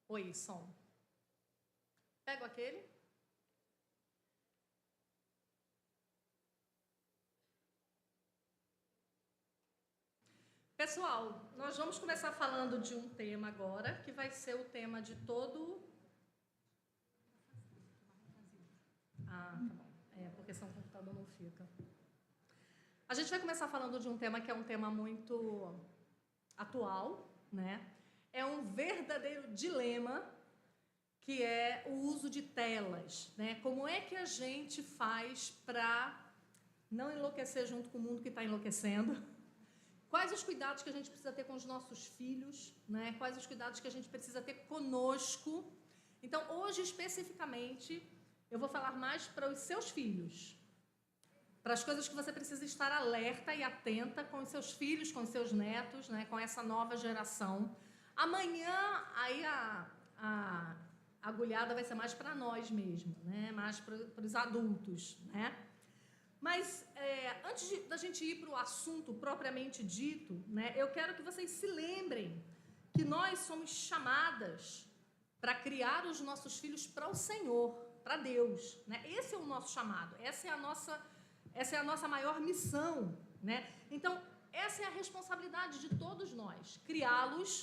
Oi, som. Pego aquele. Pessoal, nós vamos começar falando de um tema agora, que vai ser o tema de todo... Ah, tá bom. Porque senão o computador não fica. A gente vai começar falando de um tema que é um tema muito atual, né? É um verdadeiro dilema, que é o uso de telas, né? Como é que a gente faz para não enlouquecer junto com o mundo que está enlouquecendo? Quais os cuidados que a gente precisa ter com os nossos filhos, né? Quais os cuidados que a gente precisa ter conosco? Então, hoje, especificamente, eu vou falar mais para os seus filhos, para as coisas que você precisa estar alerta e atenta com os seus filhos, com os seus netos, né? Com essa nova geração. Amanhã, aí a agulhada vai ser mais para nós mesmo, né? Mais para os adultos, né? Mas antes da gente ir para o assunto propriamente dito, né, eu quero que vocês se lembrem que nós somos chamadas para criar os nossos filhos para o Senhor, para Deus, né? Esse é o nosso chamado, essa é a nossa maior missão, né? Então, essa é a responsabilidade de todos nós, criá-los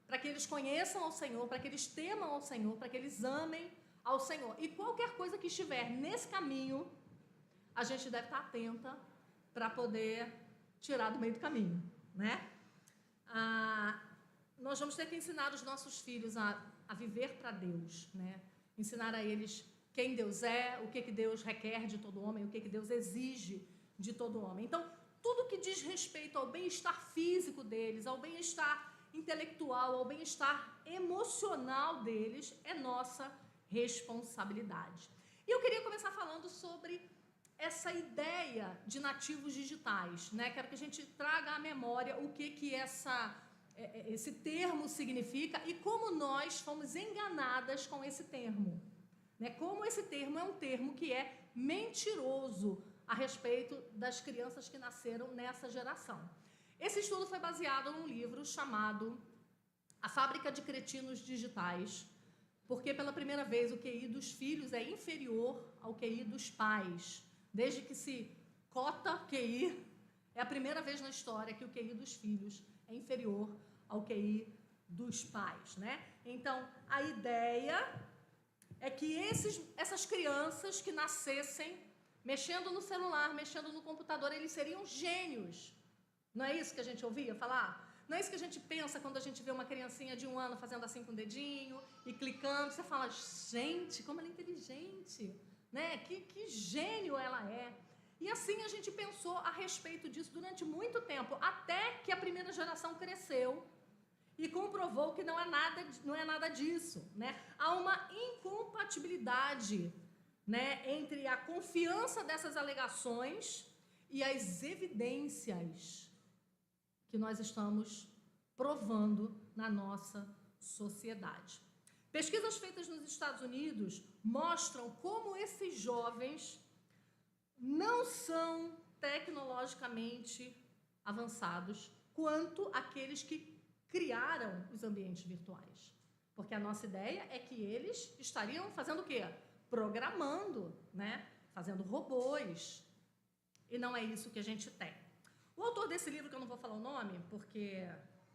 para que eles conheçam ao Senhor, para que eles temam ao Senhor, para que eles amem ao Senhor. E qualquer coisa que estiver nesse caminho, a gente deve estar atenta para poder tirar do meio do caminho, né? Nós vamos ter que ensinar os nossos filhos a viver para Deus, né? Ensinar a eles quem Deus é, o que Deus requer de todo homem, o que Deus exige de todo homem. Então, tudo que diz respeito ao bem-estar físico deles, ao bem-estar intelectual, ao bem-estar emocional deles, é nossa responsabilidade. E eu queria começar falando sobre essa ideia de nativos digitais, né? Quero que a gente traga à memória o que esse termo significa e como nós fomos enganadas com esse termo, né? Como esse termo é um termo que é mentiroso a respeito das crianças que nasceram nessa geração. Esse estudo foi baseado num livro chamado A Fábrica de Cretinos Digitais, porque pela primeira vez o QI dos filhos é inferior ao QI dos pais. Desde que se cota QI, é a primeira vez na história que o QI dos filhos é inferior ao QI dos pais, né? Então, a ideia é que essas crianças que nascessem mexendo no celular, mexendo no computador, eles seriam gênios. Não é isso que a gente ouvia falar? Não é isso que a gente pensa quando a gente vê uma criancinha de 1 ano fazendo assim com o dedinho e clicando? Você fala, gente, como ela é inteligente, né? Que gênio ela é. E assim a gente pensou a respeito disso durante muito tempo, até que a primeira geração cresceu e comprovou que não é nada disso, né? Há uma incompatibilidade, né, entre a confiança dessas alegações e as evidências que nós estamos provando na nossa sociedade. Pesquisas feitas nos Estados Unidos mostram como esses jovens não são tecnologicamente avançados quanto aqueles que criaram os ambientes virtuais. Porque a nossa ideia é que eles estariam fazendo o quê? Programando, né? Fazendo robôs. E não é isso que a gente tem. O autor desse livro, que eu não vou falar o nome, porque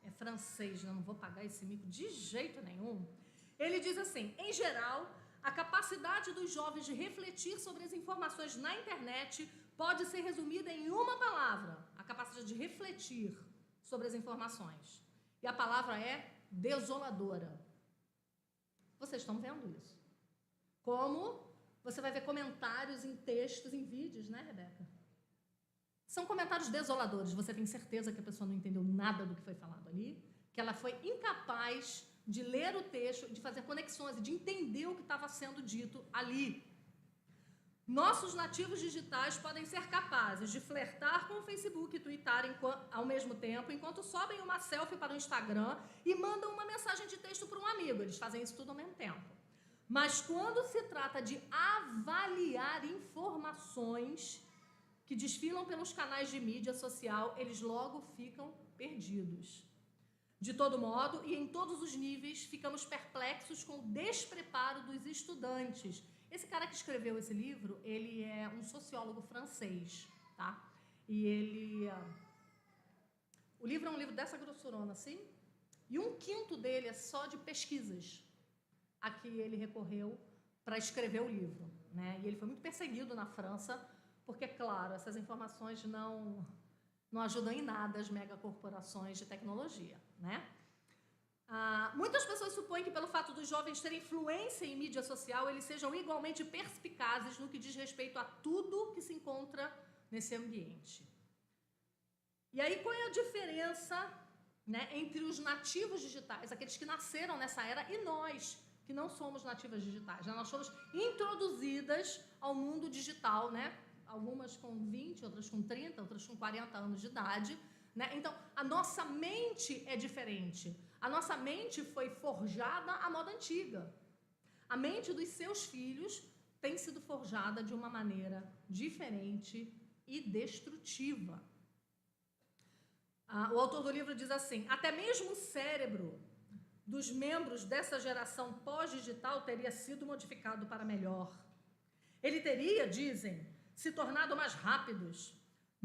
é francês, eu não vou pagar esse mico de jeito nenhum, ele diz assim, em geral, a capacidade dos jovens de refletir sobre as informações na internet pode ser resumida em uma palavra, a capacidade de refletir sobre as informações. E a palavra é desoladora. Vocês estão vendo isso? Como você vai ver comentários em textos, em vídeos, né, Rebeca? São comentários desoladores. Você tem certeza que a pessoa não entendeu nada do que foi falado ali? Que ela foi incapaz de ler o texto, de fazer conexões, de entender o que estava sendo dito ali. Nossos nativos digitais podem ser capazes de flertar com o Facebook e Twitter ao mesmo tempo, enquanto sobem uma selfie para o Instagram e mandam uma mensagem de texto para um amigo. Eles fazem isso tudo ao mesmo tempo. Mas quando se trata de avaliar informações que desfilam pelos canais de mídia social, eles logo ficam perdidos. De todo modo, e em todos os níveis, ficamos perplexos com o despreparo dos estudantes. Esse cara que escreveu esse livro, ele é um sociólogo francês, tá? E o livro é um livro dessa grossurona, assim, e 1/5 dele é só de pesquisas a que ele recorreu para escrever o livro, né? E ele foi muito perseguido na França, porque, claro, essas informações não ajudam em nada as megacorporações de tecnologia, né? Muitas pessoas supõem que pelo fato dos jovens terem influência em mídia social, eles sejam igualmente perspicazes no que diz respeito a tudo que se encontra nesse ambiente. E aí, qual é a diferença, né, entre os nativos digitais, aqueles que nasceram nessa era, e nós, que não somos nativas digitais, né? Nós fomos introduzidas ao mundo digital, né? Algumas com 20, outras com 30, outras com 40 anos de idade, né? Então, a nossa mente é diferente. A nossa mente foi forjada à moda antiga. A mente dos seus filhos tem sido forjada de uma maneira diferente e destrutiva. O autor do livro diz assim: até mesmo o cérebro dos membros dessa geração pós-digital teria sido modificado para melhor. Ele teria, dizem, se tornado mais rápidos,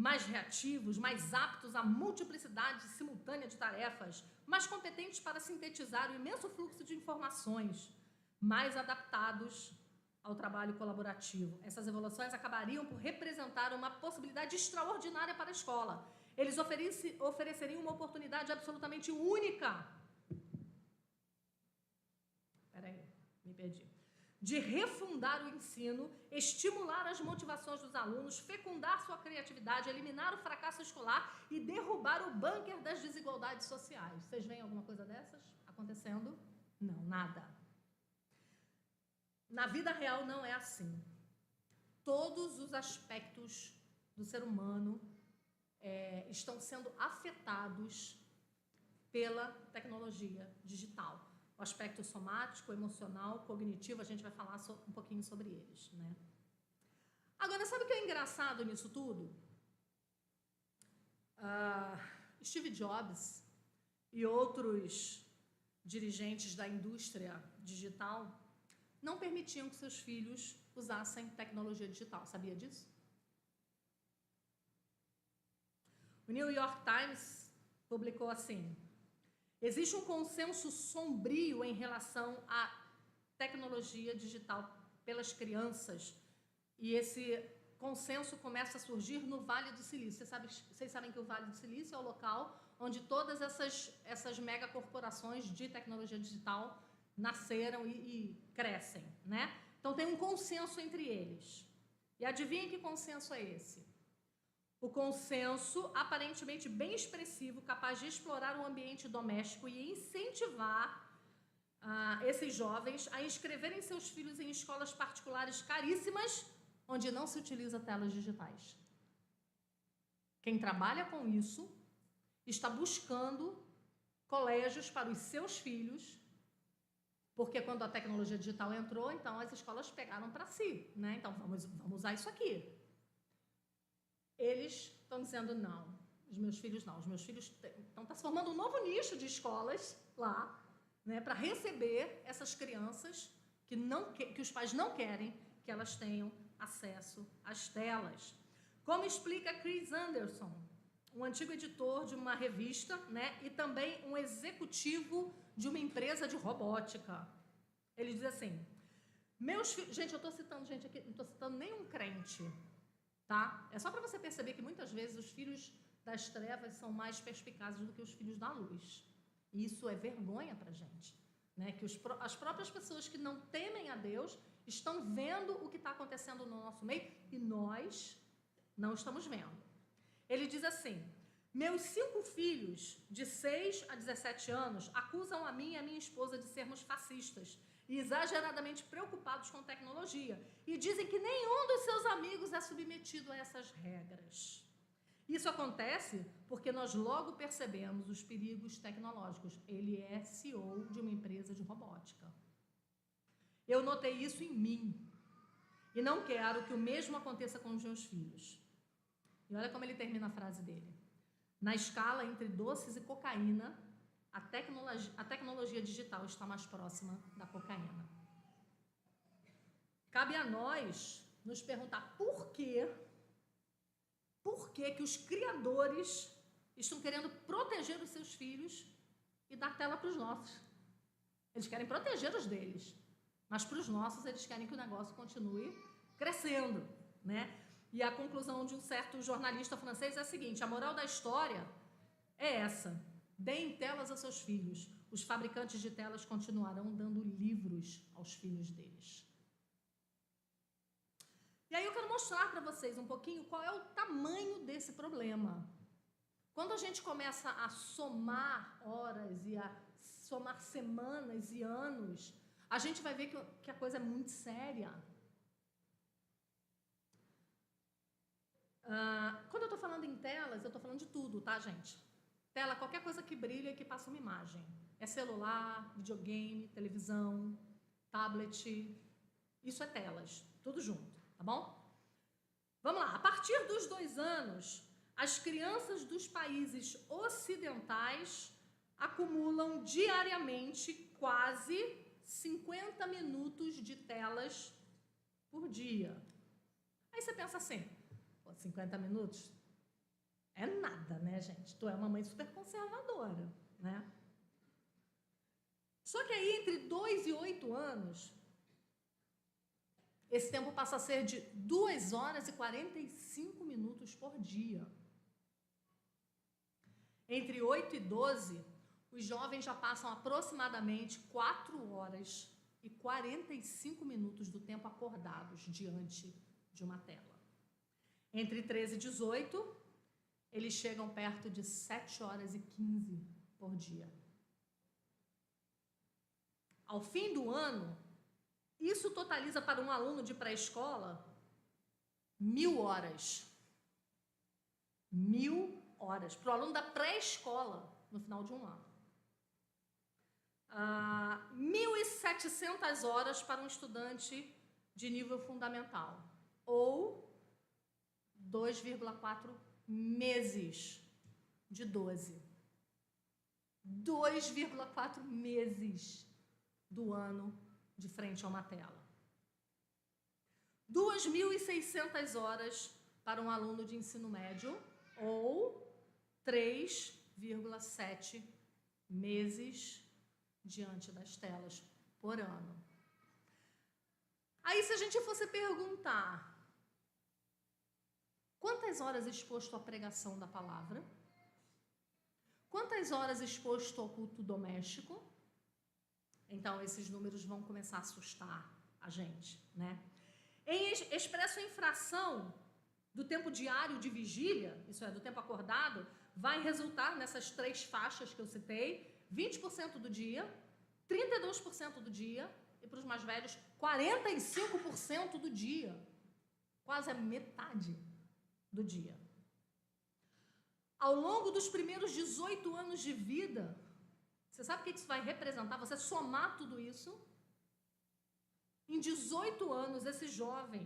mais reativos, mais aptos à multiplicidade simultânea de tarefas, mais competentes para sintetizar o imenso fluxo de informações, mais adaptados ao trabalho colaborativo. Essas evoluções acabariam por representar uma possibilidade extraordinária para a escola. Eles ofereceriam uma oportunidade absolutamente única. Peraí, me perdi. De refundar o ensino, estimular as motivações dos alunos, fecundar sua criatividade, eliminar o fracasso escolar e derrubar o bunker das desigualdades sociais. Vocês veem alguma coisa dessas acontecendo? Não, nada. Na vida real não é assim. Todos os aspectos do ser humano estão sendo afetados pela tecnologia digital. O aspecto somático, emocional, cognitivo, a gente vai falar um pouquinho sobre eles, né? Agora, sabe o que é engraçado nisso tudo? Steve Jobs e outros dirigentes da indústria digital não permitiam que seus filhos usassem tecnologia digital. Sabia disso? O New York Times publicou assim: existe um consenso sombrio em relação à tecnologia digital pelas crianças, e esse consenso começa a surgir no Vale do Silício. Vocês sabem que o Vale do Silício é o local onde todas essas megacorporações de tecnologia digital nasceram e crescem, né? Então tem um consenso entre eles. E adivinha que consenso é esse? O consenso aparentemente bem expressivo, capaz de explorar o ambiente doméstico e incentivar esses jovens a inscreverem seus filhos em escolas particulares caríssimas, onde não se utiliza telas digitais. Quem trabalha com isso está buscando colégios para os seus filhos, porque quando a tecnologia digital entrou, então as escolas pegaram para si, né? Então vamos usar isso aqui. Eles estão dizendo não, os meus filhos não. Os meus filhos então está se formando um novo nicho de escolas lá, né, para receber essas crianças que os pais não querem que elas tenham acesso às telas. Como explica Chris Anderson, um antigo editor de uma revista, né, e também um executivo de uma empresa de robótica. Ele diz assim: meus filhos... Gente, eu estou citando gente aqui, não estou citando nenhum crente, tá? É só para você perceber que muitas vezes os filhos das trevas são mais perspicazes do que os filhos da luz. E isso é vergonha para a gente, né? Que as próprias pessoas que não temem a Deus estão vendo o que está acontecendo no nosso meio e nós não estamos vendo. Ele diz assim: meus 5 filhos de 6 a 17 anos acusam a mim e a minha esposa de sermos fascistas e exageradamente preocupados com tecnologia, e dizem que nenhum dos seus amigos é submetido a essas regras. Isso acontece porque nós logo percebemos os perigos tecnológicos. Ele é CEO de uma empresa de robótica. Eu notei isso em mim e não quero que o mesmo aconteça com os meus filhos. E olha como ele termina a frase dele: na escala entre doces e cocaína, a tecnologia digital está mais próxima da cocaína. Cabe a nós nos perguntar por que que os criadores estão querendo proteger os seus filhos e dar tela para os nossos. Eles querem proteger os deles, mas para os nossos eles querem que o negócio continue crescendo, né? E a conclusão de um certo jornalista francês é a seguinte: a moral da história é essa: deem telas a seus filhos. Os fabricantes de telas continuarão dando livros aos filhos deles. E aí eu quero mostrar para vocês um pouquinho qual é o tamanho desse problema. Quando a gente começa a somar horas e a somar semanas e anos, a gente vai ver que a coisa é muito séria. Quando eu estou falando em telas, eu estou falando de tudo, tá, gente? Tela, qualquer coisa que brilha e que passa uma imagem. É celular, videogame, televisão, tablet. Isso é telas, tudo junto, tá bom? Vamos lá. A partir dos 2 anos, as crianças dos países ocidentais acumulam diariamente quase 50 minutos de telas por dia. Aí você pensa assim, 50 minutos é nada, né, gente? Tu é uma mãe super conservadora, né? Só que aí, entre 2 e 8 anos, esse tempo passa a ser de 2 horas e 45 minutos por dia. Entre 8 e 12, os jovens já passam aproximadamente 4 horas e 45 minutos do tempo acordados diante de uma tela. Entre 13 e 18, eles chegam perto de 7 horas e 15 por dia. Ao fim do ano, isso totaliza para um aluno de pré-escola 1.000 horas. 1.000 horas. Para o aluno da pré-escola, no final de um ano. 1.700 horas para um estudante de nível fundamental. Ou 2,4 meses de 12. 2,4 meses do ano de frente a uma tela. 2.600 horas para um aluno de ensino médio ou 3,7 meses diante das telas por ano. Aí, se a gente fosse perguntar quantas horas exposto à pregação da palavra, quantas horas exposto ao culto doméstico, então esses números vão começar a assustar a gente, né? Em expresso em fração do tempo diário de vigília, isso é, do tempo acordado, vai resultar nessas 3 faixas que eu citei, 20% do dia, 32% do dia e, para os mais velhos, 45% do dia. Quase a metade do dia. Ao longo dos primeiros 18 anos de vida, você sabe o que isso vai representar? Você somar tudo isso, em 18 anos, esse jovem,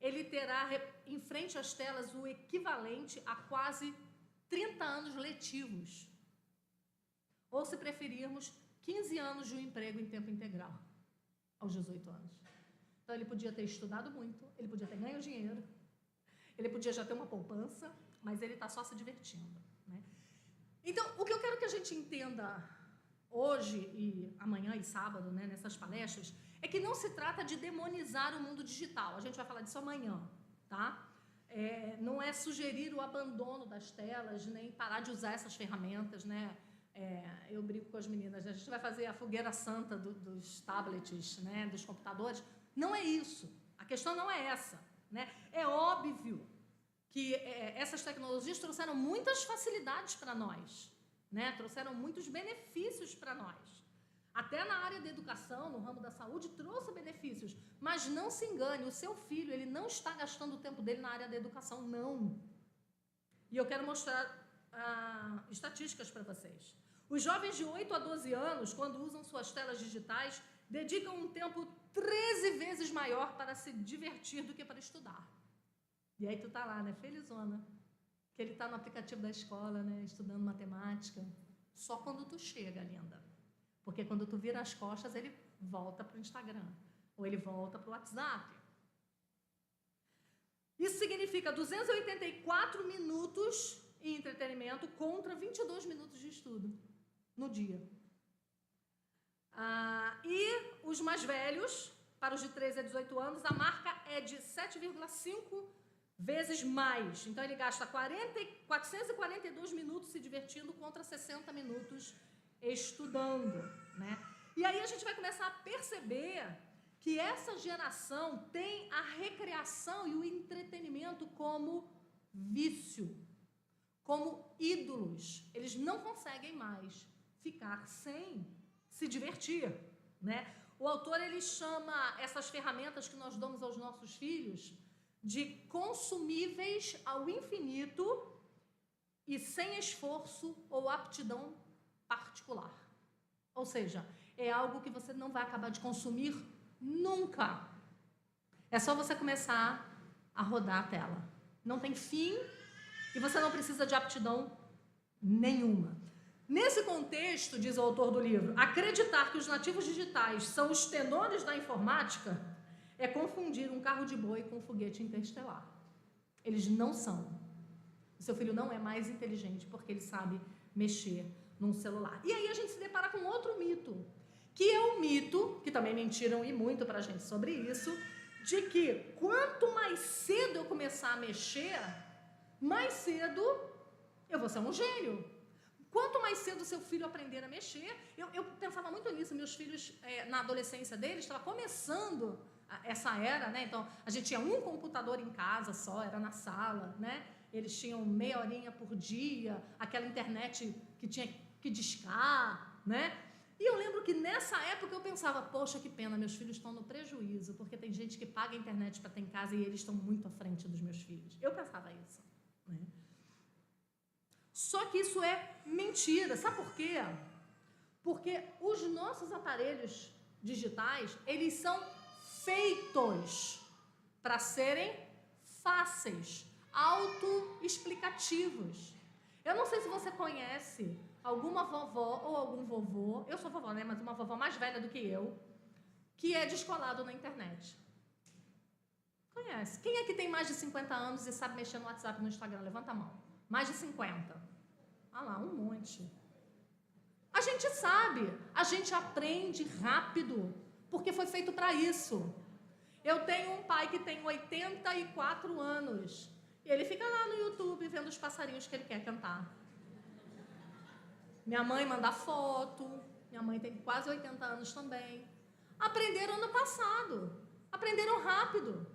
ele terá em frente às telas o equivalente a quase 30 anos letivos. Ou, se preferirmos, 15 anos de um emprego em tempo integral, aos 18 anos. Então, ele podia ter estudado muito, ele podia ter ganho dinheiro, ele podia já ter uma poupança, mas ele está só se divertindo, né? Então, o que eu quero que a gente entenda hoje e amanhã e sábado, né, nessas palestras, é que não se trata de demonizar o mundo digital. A gente vai falar disso amanhã, tá? Não é sugerir o abandono das telas, nem parar de usar essas ferramentas, né? Eu brinco com as meninas, a gente vai fazer a fogueira santa dos tablets, né, dos computadores. Não é isso. A questão não é essa, né? É óbvio que essas tecnologias trouxeram muitas facilidades para nós, né? Trouxeram muitos benefícios para nós. Até na área da educação, no ramo da saúde, trouxe benefícios. Mas não se engane, o seu filho, ele não está gastando o tempo dele na área da educação, não. E eu quero mostrar estatísticas para vocês. Os jovens de 8 a 12 anos, quando usam suas telas digitais, dedicam um tempo 13 vezes maior para se divertir do que para estudar. E aí tu tá lá, né, felizona, que ele tá no aplicativo da escola, né, estudando matemática, só quando tu chega, linda. Porque quando tu vira as costas, ele volta para o Instagram. Ou ele volta para o WhatsApp. Isso significa 284 minutos em entretenimento contra 22 minutos de estudo no dia. E os mais velhos, para os de 13 a 18 anos, a marca é de 7,5 vezes mais. Então, ele gasta 442 minutos se divertindo contra 60 minutos estudando, né? E aí a gente vai começar a perceber que essa geração tem a recreação e o entretenimento como vício, como ídolos. Eles não conseguem mais ficar sem se divertir, né? O autor, ele chama essas ferramentas que nós damos aos nossos filhos de consumíveis ao infinito e sem esforço ou aptidão particular. Ou seja, é algo que você não vai acabar de consumir nunca. É só você começar a rodar a tela. Não tem fim e você não precisa de aptidão nenhuma. Nesse contexto, diz o autor do livro, acreditar que os nativos digitais são os tenores da informática é confundir um carro de boi com um foguete interestelar. Eles não são. O seu filho não é mais inteligente porque ele sabe mexer num celular. E aí a gente se depara com outro mito, que é o mito, que também mentiram e muito pra gente sobre isso, de que quanto mais cedo eu começar a mexer, mais cedo eu vou ser um gênio. Quanto mais cedo o seu filho aprender a mexer, eu pensava muito nisso, meus filhos, na adolescência deles, estava começando essa era, né? Então, a gente tinha um computador em casa só, era na sala, né? Eles tinham meia horinha por dia, aquela internet que tinha que discar, né? E eu lembro que nessa época eu pensava, poxa, que pena, meus filhos estão no prejuízo, porque tem gente que paga a internet para ter em casa e eles estão muito à frente dos meus filhos. Eu pensava isso, né? Só que isso é mentira. Sabe por quê? Porque os nossos aparelhos digitais, eles são feitos para serem fáceis, autoexplicativos. Eu não sei se você conhece alguma vovó ou algum vovô, eu sou vovó, né? Mas uma vovó mais velha do que eu, que é descolado na internet. Conhece? Quem é que tem mais de 50 anos e sabe mexer no WhatsApp e no Instagram? Levanta a mão. Mais de 50. Ah lá, um monte. A gente sabe, a gente aprende rápido, porque foi feito para isso. Eu tenho um pai que tem 84 anos, e ele fica lá no YouTube vendo os passarinhos que ele quer cantar. Minha mãe manda foto, minha mãe tem quase 80 anos também. Aprenderam ano passado, aprenderam rápido.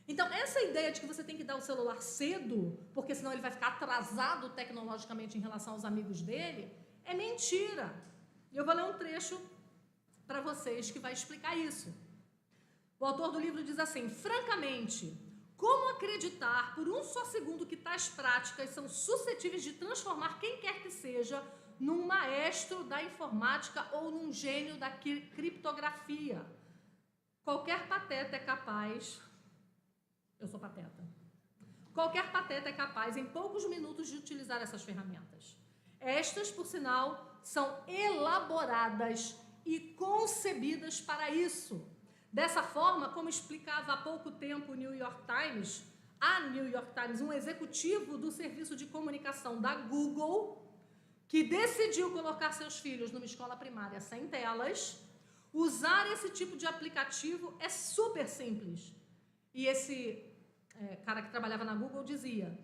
Então, essa ideia de que você tem que dar o celular cedo, porque senão ele vai ficar atrasado tecnologicamente em relação aos amigos dele, é mentira. E eu vou ler um trecho para vocês que vai explicar isso. O autor do livro diz assim, francamente, como acreditar por um só segundo que tais práticas são suscetíveis de transformar quem quer que seja num maestro da informática ou num gênio da criptografia? Qualquer pateta é capaz... Eu sou pateta. Qualquer pateta é capaz, em poucos minutos, de utilizar essas ferramentas. Estas, por sinal, são elaboradas e concebidas para isso. Dessa forma, como explicava há pouco tempo o New York Times, um executivo do serviço de comunicação da Google, que decidiu colocar seus filhos numa escola primária sem telas, usar esse tipo de aplicativo é super simples. E esse cara que trabalhava na Google dizia,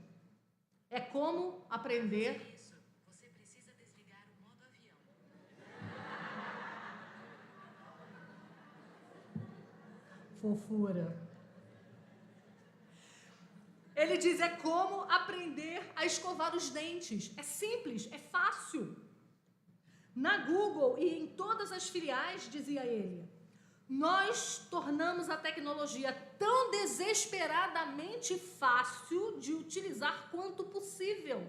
é como aprender... Isso, você precisa desligar o modo avião. Fofura. Ele diz, é como aprender a escovar os dentes. É simples, é fácil. Na Google e em todas as filiais, dizia ele, nós tornamos a tecnologia tão desesperadamente fácil de utilizar quanto possível.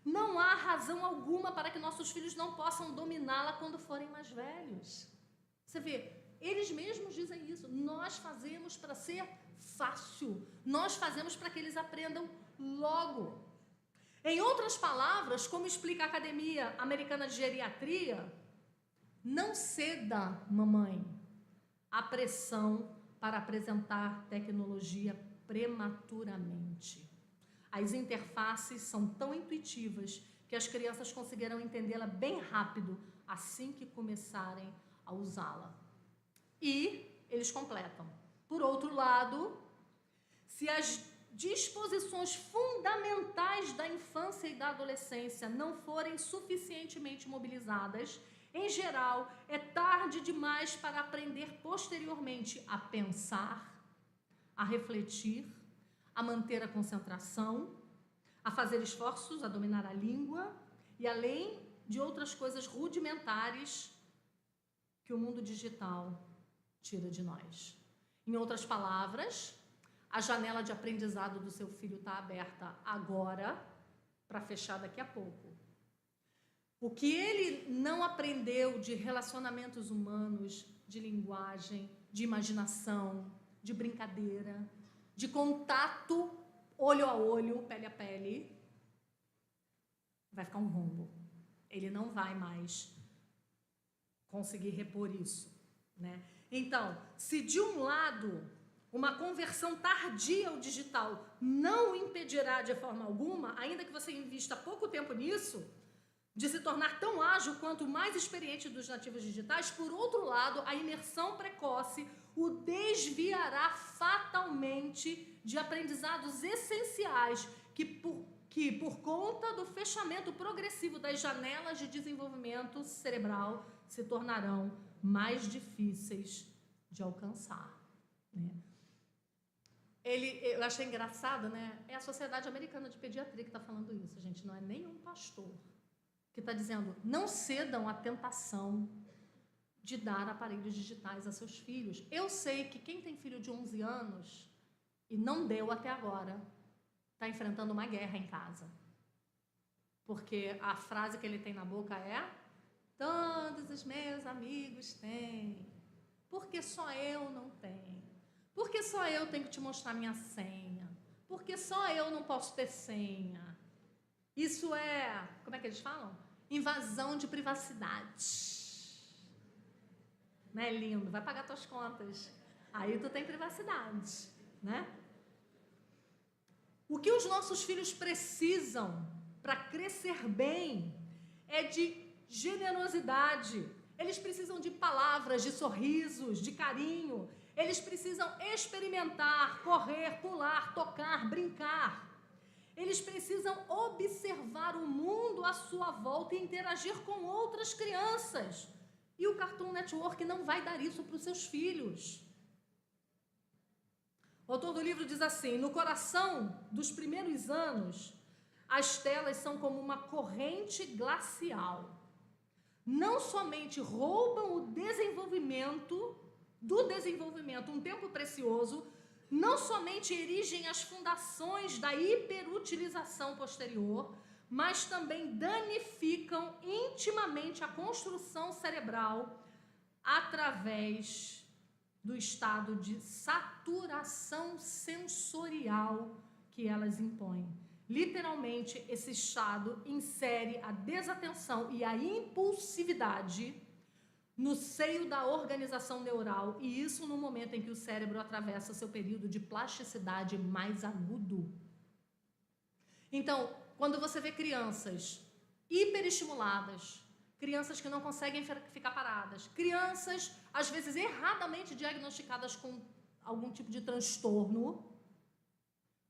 Não há razão alguma para que nossos filhos não possam dominá-la quando forem mais velhos. Você vê, eles mesmos dizem isso. Nós fazemos para ser fácil. Nós fazemos para que eles aprendam logo. Em outras palavras, como explica a Academia Americana de Geriatria, não ceda, mamãe, à pressão para apresentar tecnologia prematuramente. As interfaces são tão intuitivas que as crianças conseguirão entendê-la bem rápido assim que começarem a usá-la. E eles completam. Por outro lado, se as disposições fundamentais da infância e da adolescência não forem suficientemente mobilizadas, em geral, é tarde demais para aprender posteriormente a pensar, a refletir, a manter a concentração, a fazer esforços, a dominar a língua e além de outras coisas rudimentares que o mundo digital tira de nós. Em outras palavras, a janela de aprendizado do seu filho está aberta agora para fechar daqui a pouco. O que ele não aprendeu de relacionamentos humanos, de linguagem, de imaginação, de brincadeira, de contato olho a olho, pele a pele, vai ficar um rombo. Ele não vai mais conseguir repor isso, né? Então, se de um lado uma conversão tardia ao digital não impedirá de forma alguma, ainda que você invista pouco tempo nisso, de se tornar tão ágil quanto o mais experiente dos nativos digitais, por outro lado, a imersão precoce o desviará fatalmente de aprendizados essenciais que por conta do fechamento progressivo das janelas de desenvolvimento cerebral se tornarão mais difíceis de alcançar, né? Eu achei engraçado, né? É a Sociedade Americana de Pediatria que está falando isso, gente. Não é nenhum pastor que está dizendo, não cedam à tentação de dar aparelhos digitais a seus filhos. Eu sei que quem tem filho de 11 anos e não deu até agora, está enfrentando uma guerra em casa. Porque a frase que ele tem na boca é, todos os meus amigos têm, porque só eu não tenho. Porque só eu tenho que te mostrar minha senha. Porque só eu não posso ter senha. Isso é, como é que eles falam? Invasão de privacidade. Não é lindo? Vai pagar tuas contas. Aí tu tem privacidade, né? O que os nossos filhos precisam para crescer bem é de generosidade. Eles precisam de palavras, de sorrisos, de carinho. Eles precisam experimentar, correr, pular, tocar, brincar. Eles precisam observar o mundo à sua volta e interagir com outras crianças. E o Cartoon Network não vai dar isso para os seus filhos. O autor do livro diz assim, no coração dos primeiros anos, as telas são como uma corrente glacial. Não somente roubam do desenvolvimento, um tempo precioso, não somente erigem as fundações da hiperutilização posterior, mas também danificam intimamente a construção cerebral através do estado de saturação sensorial que elas impõem. Literalmente, esse estado insere a desatenção e a impulsividade no seio da organização neural, e isso no momento em que o cérebro atravessa seu período de plasticidade mais agudo. Então, quando você vê crianças hiperestimuladas, crianças que não conseguem ficar paradas, crianças, às vezes, erradamente diagnosticadas com algum tipo de transtorno,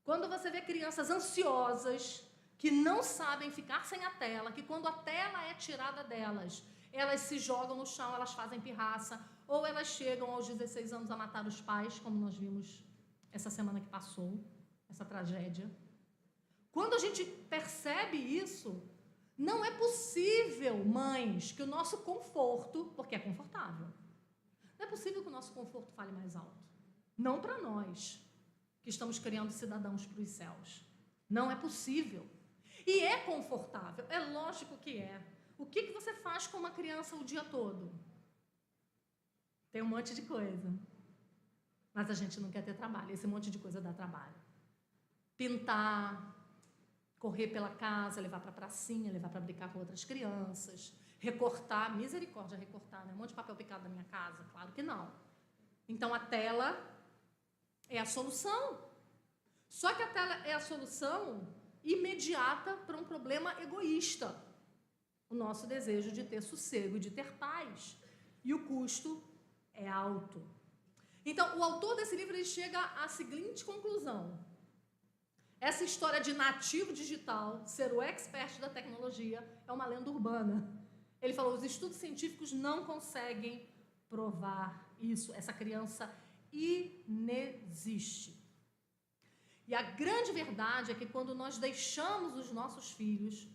quando você vê crianças ansiosas, que não sabem ficar sem a tela, que quando a tela é tirada delas, elas se jogam no chão, elas fazem pirraça, ou elas chegam aos 16 anos a matar os pais, como nós vimos essa semana que passou, essa tragédia. Quando a gente percebe isso, não é possível, mães, que o nosso conforto, porque é confortável, não é possível que o nosso conforto fale mais alto. Não para nós, que estamos criando cidadãos para os céus. Não é possível. E é confortável, é lógico que é. O que você faz com uma criança o dia todo? Tem um monte de coisa. Mas a gente não quer ter trabalho. Esse monte de coisa dá trabalho. Pintar, correr pela casa, levar para a pracinha, levar para brincar com outras crianças, recortar, misericórdia, recortar, né? Um monte de papel picado na minha casa, claro que não. Então a tela é a solução. Só que a tela é a solução imediata para um problema egoísta. O nosso desejo de ter sossego, de ter paz. E o custo é alto. Então, o autor desse livro ele chega à seguinte conclusão. Essa história de nativo digital, ser o expert da tecnologia, é uma lenda urbana. Ele falou, os estudos científicos não conseguem provar isso. Essa criança inexiste. E a grande verdade é que quando nós deixamos os nossos filhos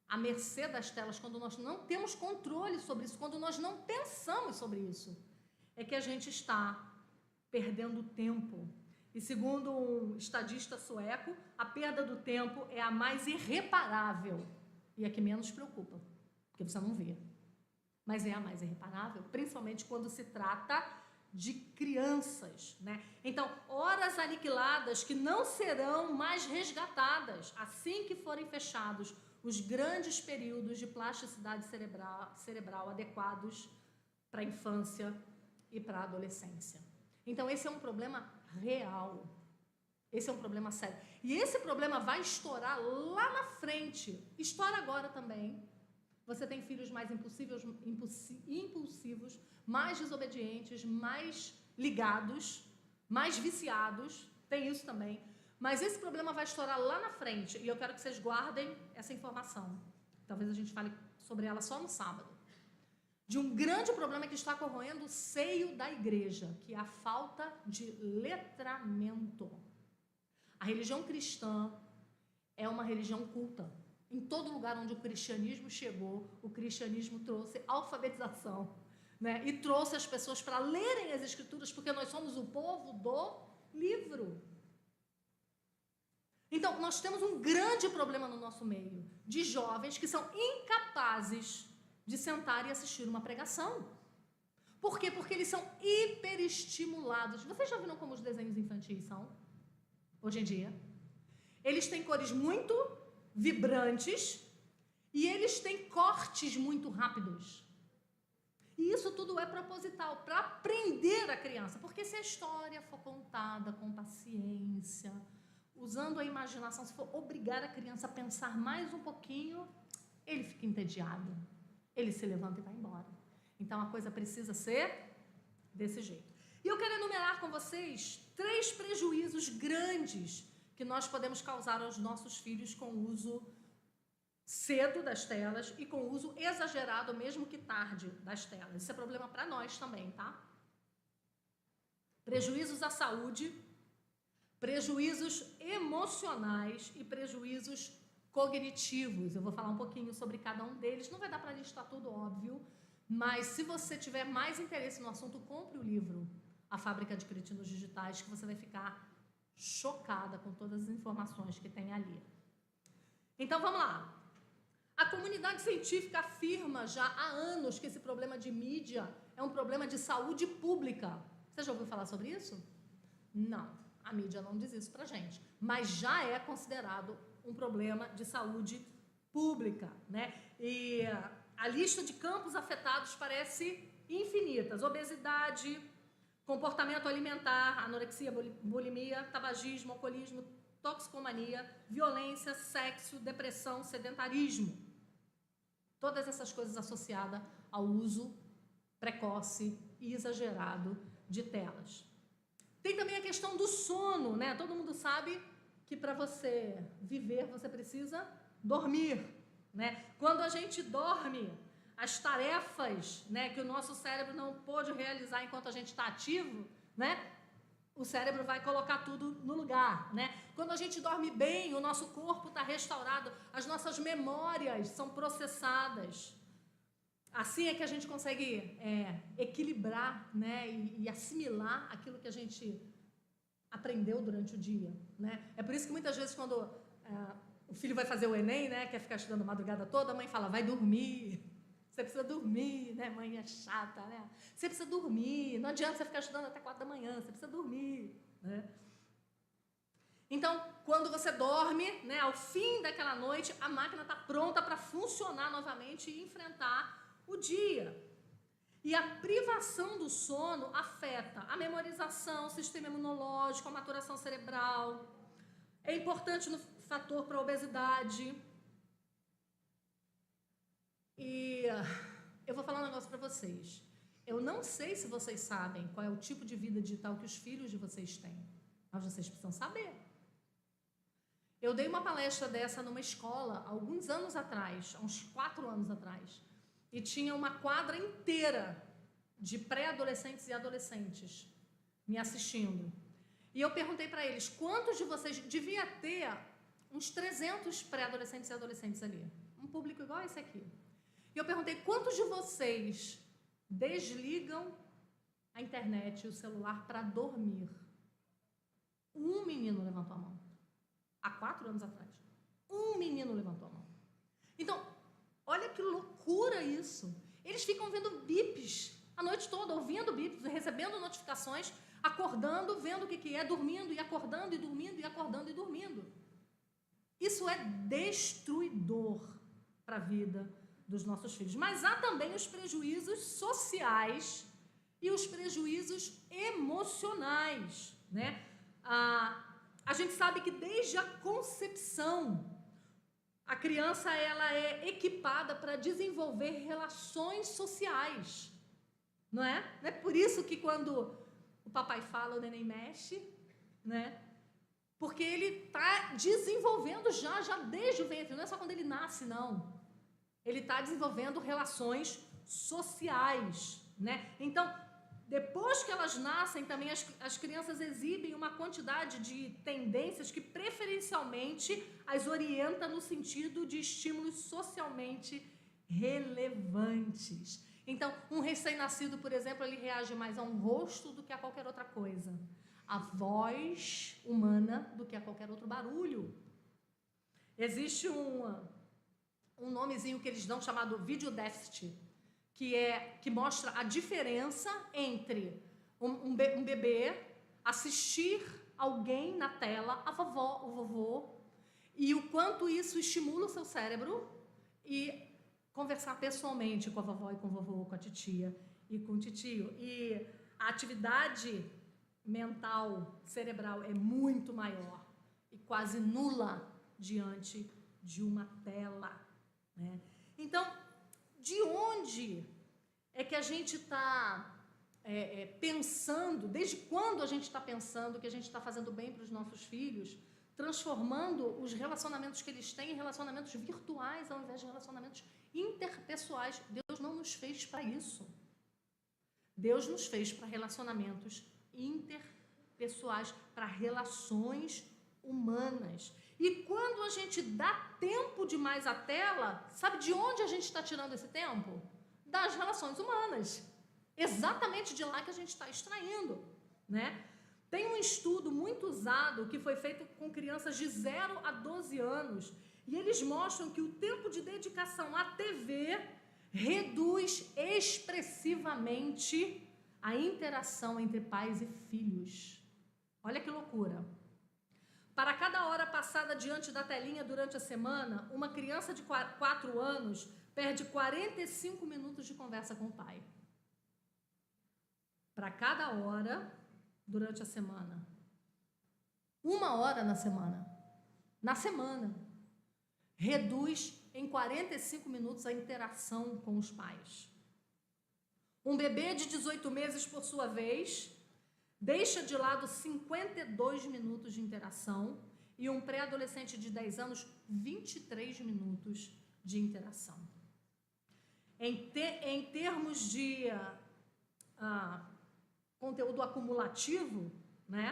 à mercê das telas, quando nós não temos controle sobre isso, quando nós não pensamos sobre isso, é que a gente está perdendo tempo. E segundo um estadista sueco, a perda do tempo é a mais irreparável e a que menos preocupa, porque você não vê. Mas é a mais irreparável, principalmente quando se trata de crianças, né? Então, horas aniquiladas que não serão mais resgatadas assim que forem fechados os grandes períodos de plasticidade cerebral adequados para a infância e para a adolescência. Então, esse é um problema real. Esse é um problema sério. E esse problema vai estourar lá na frente. Estoura agora também. Você tem filhos mais impulsivos, mais desobedientes, mais ligados, mais viciados. Tem isso também. Mas esse problema vai estourar lá na frente. E eu quero que vocês guardem essa informação. Talvez a gente fale sobre ela só no sábado. De um grande problema que está corroendo o seio da igreja, que é a falta de letramento. A religião cristã é uma religião culta. Em todo lugar onde o cristianismo chegou, o cristianismo trouxe alfabetização, né? E trouxe as pessoas para lerem as escrituras, porque nós somos o povo do livro. Então, nós temos um grande problema no nosso meio, de jovens que são incapazes de sentar e assistir uma pregação. Por quê? Porque eles são hiperestimulados. Vocês já viram como os desenhos infantis são? Hoje em dia. Eles têm cores muito vibrantes e eles têm cortes muito rápidos. E isso tudo é proposital, para prender a criança. Porque se a história for contada com paciência, usando a imaginação, se for obrigar a criança a pensar mais um pouquinho, ele fica entediado. Ele se levanta e vai embora. Então, a coisa precisa ser desse jeito. E eu quero enumerar com vocês 3 prejuízos grandes que nós podemos causar aos nossos filhos com o uso cedo das telas e com o uso exagerado, mesmo que tarde, das telas. Isso é problema para nós também, tá? Prejuízos à saúde, prejuízos emocionais e prejuízos cognitivos. Eu vou falar um pouquinho sobre cada um deles. Não vai dar para listar tudo, óbvio, mas se você tiver mais interesse no assunto, compre o livro A Fábrica de Cretinos Digitais, que você vai ficar chocada com todas as informações que tem ali. Então, vamos lá. A comunidade científica afirma já há anos que esse problema de mídia é um problema de saúde pública. Você já ouviu falar sobre isso? Não, a mídia não diz isso pra gente, mas já é considerado um problema de saúde pública, né? E a lista de campos afetados parece infinitas. Obesidade, comportamento alimentar, anorexia, bulimia, tabagismo, alcoolismo, toxicomania, violência, sexo, depressão, sedentarismo. Todas essas coisas associadas ao uso precoce e exagerado de telas. Tem também a questão do sono, né? Todo mundo sabe que para você viver, você precisa dormir, né? Quando a gente dorme, as tarefas, né, que o nosso cérebro não pôde realizar enquanto a gente está ativo, né? O cérebro vai colocar tudo no lugar, né? Quando a gente dorme bem, o nosso corpo está restaurado, as nossas memórias são processadas. Assim é que a gente consegue equilibrar, né, e assimilar aquilo que a gente aprendeu durante o dia, né? É por isso que muitas vezes quando o filho vai fazer o Enem, né, quer ficar estudando a madrugada toda, a mãe fala, vai dormir. Você precisa dormir, né? Mãe é chata, né? Você precisa dormir. Não adianta você ficar estudando até 4 da manhã. Você precisa dormir, né? Então, quando você dorme, né, ao fim daquela noite, a máquina está pronta para funcionar novamente e enfrentar o dia. E a privação do sono afeta a memorização, o sistema imunológico, a maturação cerebral. É importante no fator para a obesidade. E eu vou falar um negócio para vocês. Eu não sei se vocês sabem qual é o tipo de vida digital que os filhos de vocês têm, mas vocês precisam saber. Eu dei uma palestra dessa numa escola, alguns anos atrás, há uns 4 anos atrás, e tinha uma quadra inteira de pré-adolescentes e adolescentes me assistindo. E eu perguntei para eles, quantos de vocês... Devia ter uns 300 pré-adolescentes e adolescentes ali, um público igual a esse aqui. E eu perguntei, quantos de vocês desligam a internet e o celular para dormir? Um menino levantou a mão. Há 4 anos atrás. Um menino levantou a mão. Então, olha que loucura isso. Eles ficam vendo bips a noite toda, ouvindo bips, recebendo notificações, acordando, vendo o que é, dormindo e acordando e dormindo e acordando e dormindo. Isso é destruidor para a vida dos nossos filhos. Mas há também os prejuízos sociais e os prejuízos emocionais, né? A gente sabe que desde a concepção, a criança ela é equipada para desenvolver relações sociais, não é? Não é por isso que quando o papai fala, o neném mexe, né? Porque ele está desenvolvendo já desde o ventre, não é só quando ele nasce, não. Ele está desenvolvendo relações sociais, né? Então, depois que elas nascem, também as crianças exibem uma quantidade de tendências que preferencialmente as orienta no sentido de estímulos socialmente relevantes. Então, um recém-nascido, por exemplo, ele reage mais a um rosto do que a qualquer outra coisa, a voz humana do que a qualquer outro barulho. Existe um nomezinho que eles dão chamado vídeo déficit, que mostra a diferença entre um bebê assistir alguém na tela, a vovó, o vovô, e o quanto isso estimula o seu cérebro, e conversar pessoalmente com a vovó e com o vovô, com a titia e com o titio. E a atividade mental, cerebral é muito maior e quase nula diante de uma tela, né? Então, de onde é que a gente está pensando, desde quando a gente está pensando que a gente está fazendo bem para os nossos filhos, transformando os relacionamentos que eles têm em relacionamentos virtuais ao invés de relacionamentos interpessoais? Deus não nos fez para isso. Deus nos fez para relacionamentos interpessoais, para relações humanas. E quando a gente dá tempo demais à tela, sabe de onde a gente está tirando esse tempo? Das relações humanas. Exatamente de lá que a gente está extraindo, né? Tem um estudo muito usado que foi feito com crianças de 0 a 12 anos e eles mostram que o tempo de dedicação à TV reduz expressivamente a interação entre pais e filhos. Olha que loucura. Para cada hora passada diante da telinha durante a semana, uma criança de 4 anos perde 45 minutos de conversa com o pai. Para cada hora durante a semana. 1 hora na semana. Na semana. Reduz em 45 minutos a interação com os pais. Um bebê de 18 meses, por sua vez, deixa de lado 52 minutos de interação e um pré-adolescente de 10 anos, 23 minutos de interação. Em termos de conteúdo acumulativo, né?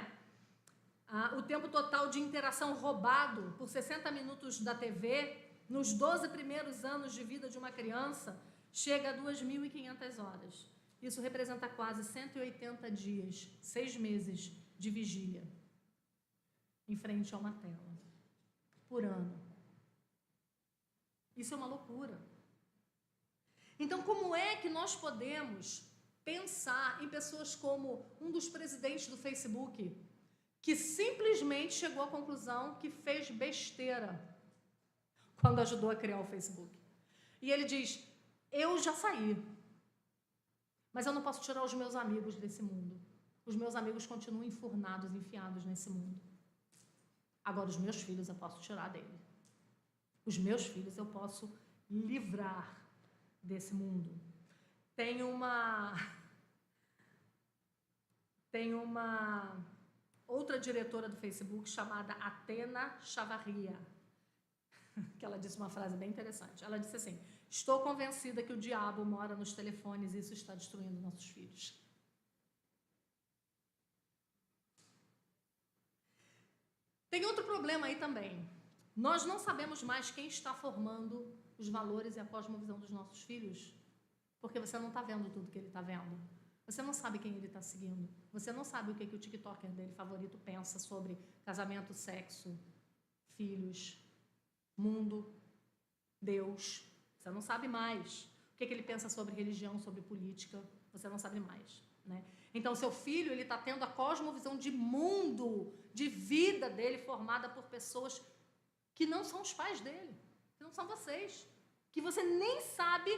O tempo total de interação roubado por 60 minutos da TV, nos 12 primeiros anos de vida de uma criança, chega a 2.500 horas. Isso representa quase 180 dias, 6 meses de vigília em frente a uma tela, por ano. Isso é uma loucura. Então, como é que nós podemos pensar em pessoas como um dos presidentes do Facebook, que simplesmente chegou à conclusão que fez besteira quando ajudou a criar o Facebook. E ele diz, eu já saí, mas eu não posso tirar os meus amigos desse mundo. Os meus amigos continuam enfurnados, enfiados nesse mundo. Agora, os meus filhos eu posso tirar dele. Os meus filhos eu posso livrar desse mundo. Tem uma outra diretora do Facebook chamada Athena Chavarria, que ela disse uma frase bem interessante. Ela disse assim, estou convencida que o diabo mora nos telefones e isso está destruindo nossos filhos. Tem outro problema aí também. Nós não sabemos mais quem está formando os valores e a cosmovisão dos nossos filhos, porque você não está vendo tudo que ele está vendo. Você não sabe quem ele está seguindo. Você não sabe o que o TikToker dele favorito pensa sobre casamento, sexo, filhos, mundo, Deus. Você não sabe mais. O que ele pensa sobre religião, sobre política. Você não sabe mais, né? Então, seu filho, ele está tendo a cosmovisão de mundo, de vida dele, formada por pessoas que não são os pais dele, que não são vocês, que você nem sabe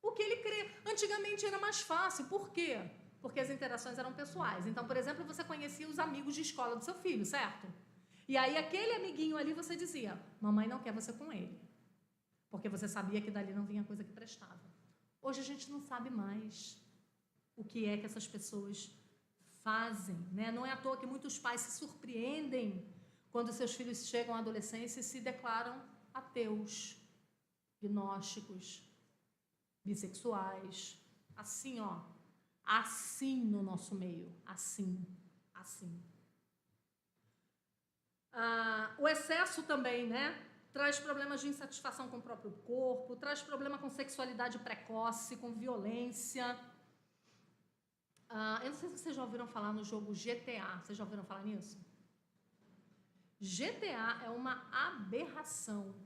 o que ele crê. Antigamente era mais fácil. Por quê? Porque as interações eram pessoais. Então, por exemplo, você conhecia os amigos de escola do seu filho, certo? E aí, aquele amiguinho ali, você dizia, mamãe não quer você com ele. Porque você sabia que dali não vinha coisa que prestava. Hoje a gente não sabe mais o que é que essas pessoas fazem, né? Não é à toa que muitos pais se surpreendem quando seus filhos chegam à adolescência e se declaram ateus, gnósticos, bissexuais, assim, ó, assim no nosso meio, assim. O excesso também, né? Traz problemas de insatisfação com o próprio corpo, traz problema com sexualidade precoce, com violência. Eu não sei se vocês já ouviram falar no jogo GTA. Vocês já ouviram falar nisso? GTA é uma aberração